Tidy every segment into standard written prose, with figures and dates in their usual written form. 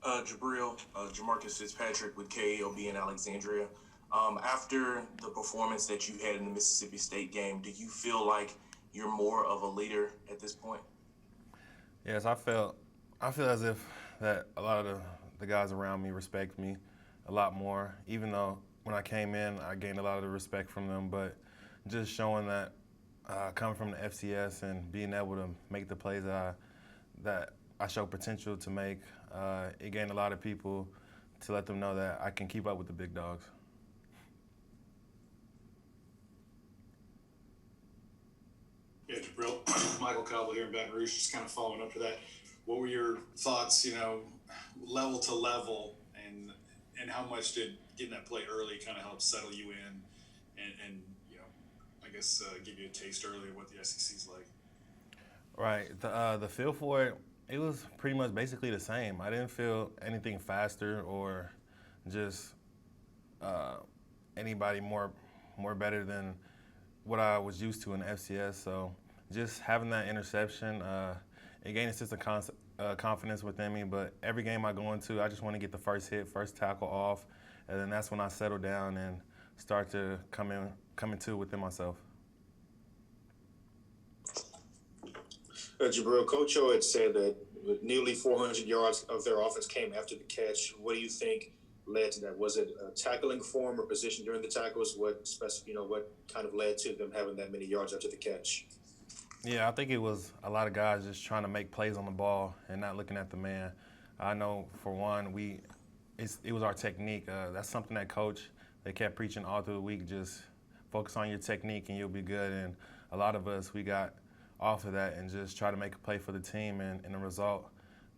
Jamarcus Fitzpatrick with KLB in Alexandria. After the performance that you had in the Mississippi State game, do you feel like you're more of a leader at this point? Yes, I feel as if that a lot of the guys around me respect me a lot more. Even though when I came in, I gained a lot of the respect from them, but just showing that coming from the FCS and being able to make the plays that I show potential to make, it gained a lot of people to let them know that I can keep up with the big dogs. Yeah, Jabril, Michael Cobble here in Baton Rouge, just kind of following up to that. What were your thoughts, level to level, and how much did getting that play early kind of help settle you in and I guess give you a taste early of what the SEC's like? Right. The feel for it, it was pretty much basically the same. I didn't feel anything faster or just uh, anybody more better than what I was used to in the FCS. So just having that interception, it gained a sense of confidence within me. But every game I go into, I just want to get the first hit, first tackle off, and then that's when I settle down and start to come into it within myself. Jabril, Coach O had said that nearly 400 yards of their offense came after the catch. What do you think led to that? Was it a tackling form or position during the tackles? What kind of led to them having that many yards after the catch? Yeah, I think it was a lot of guys just trying to make plays on the ball and not looking at the man. I know for one, it was our technique. That's something that coach they kept preaching all through the week. Just focus on your technique and you'll be good. And a lot of us we got off of that and just try to make a play for the team. And the result,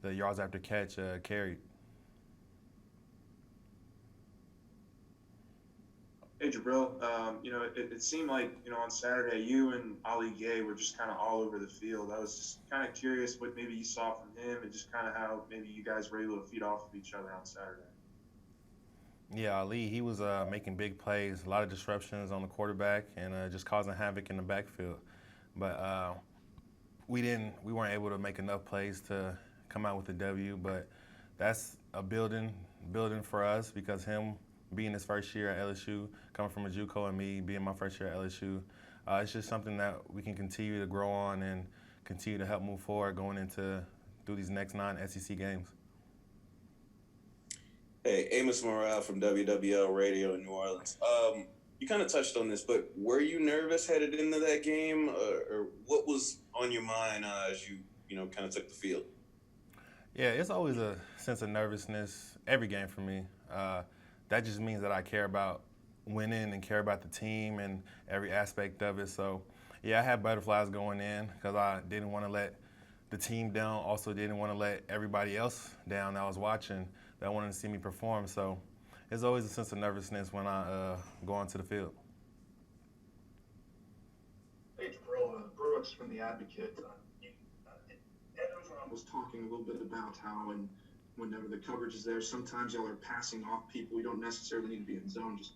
the yards after catch carried. Hey Jabril, it seemed like on Saturday you and Ali Gay were just kind of all over the field. I was just kind of curious what maybe you saw from him and just kind of how maybe you guys were able to feed off of each other on Saturday. Yeah, Ali, he was making big plays, a lot of disruptions on the quarterback, and just causing havoc in the backfield. But we weren't able to make enough plays to come out with a W. But that's a building for us because him being his first year at LSU, coming from a JUCO, and me being my first year at LSU, it's just something that we can continue to grow on and continue to help move forward going into through these next 9 SEC games. Hey, Amos Morale from WWL Radio in New Orleans. You kind of touched on this, but were you nervous headed into that game, or what was on your mind as you kind of took the field? Yeah, it's always a sense of nervousness every game for me. That just means that I care about winning and care about the team and every aspect of it. So, yeah, I had butterflies going in because I didn't want to let the team down. Also, didn't want to let everybody else down that was watching that wanted to see me perform. So, it's always a sense of nervousness when I go onto the field. Hey, Jabril, Brooks from The Advocate. Ed Orgeron was talking a little bit about how whenever the coverage is there, sometimes y'all are passing off people. You don't necessarily need to be in zone, just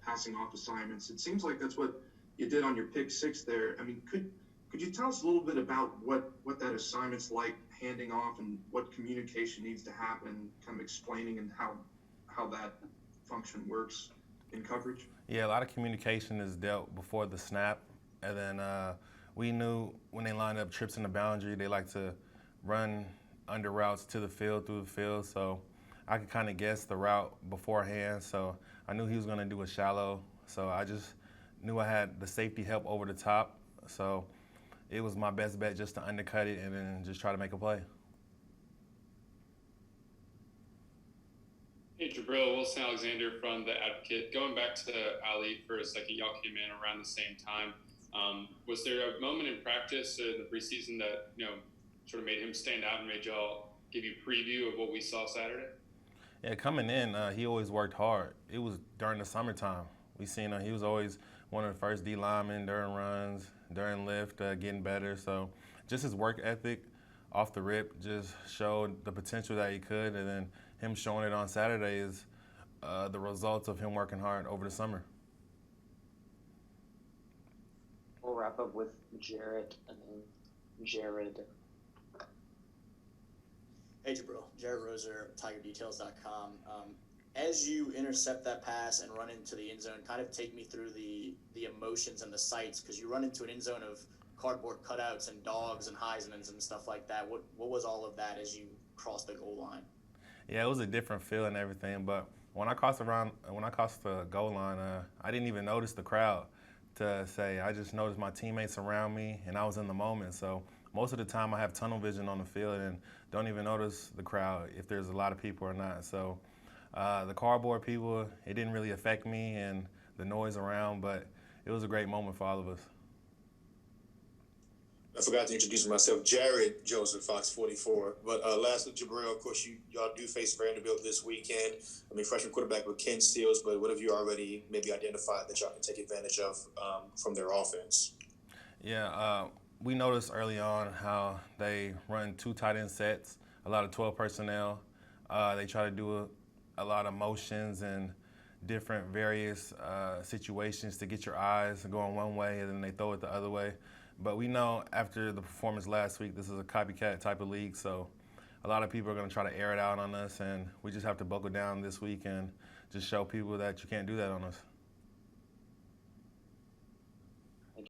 passing off assignments. It seems like that's what you did on your pick six there. I mean, could you tell us a little bit about what that assignment's like, handing off, and what communication needs to happen, kind of explaining and how that function works in coverage? Yeah, a lot of communication is dealt before the snap, and then we knew when they lined up trips in the boundary, they like to run under routes to the field, through the field, so I could kind of guess the route beforehand, so I knew he was going to do a shallow, so I just knew I had the safety help over the top, so it was my best bet just to undercut it and then just try to make a play. Hey Jabril, Wilson Alexander from The Advocate. Going back to Ali for a second, y'all came in around the same time. Was there a moment in practice in the preseason that sort of made him stand out and made y'all give you a preview of what we saw Saturday? Yeah, coming in, he always worked hard. It was during the summertime. We seen he was always one of the first D linemen during runs, during lift, getting better. So just his work ethic off the rip just showed the potential that he could, and then him showing it on Saturday is the results of him working hard over the summer. We'll wrap up with Jarrett and then Jared. Hey, Jabril. Jared Roser, TigerDetails.com. As you intercept that pass and run into the end zone, kind of take me through the emotions and the sights, because you run into an end zone of cardboard cutouts and dogs and Heismans and stuff like that. What was all of that as you crossed the goal line? Yeah, it was a different feel and everything, but when I crossed the goal line, I didn't even notice the crowd. To say, I just noticed my teammates around me, and I was in the moment. So most of the time, I have tunnel vision on the field and don't even notice the crowd if there's a lot of people or not. So the cardboard people, it didn't really affect me and the noise around, but it was a great moment for all of us. I forgot to introduce myself, Jared Joseph, Fox 44. But lastly, Jabril, of course, y'all do face Vanderbilt this weekend. I mean, freshman quarterback with Ken Steels, but what have you already maybe identified that y'all can take advantage of from their offense? Yeah, we noticed early on how they run 2 tight end sets, a lot of 12 personnel. They try to do a lot of motions and different various situations to get your eyes going one way, and then they throw it the other way. But we know after the performance last week, this is a copycat type of league, so a lot of people are going to try to air it out on us, and we just have to buckle down this week and just show people that you can't do that on us.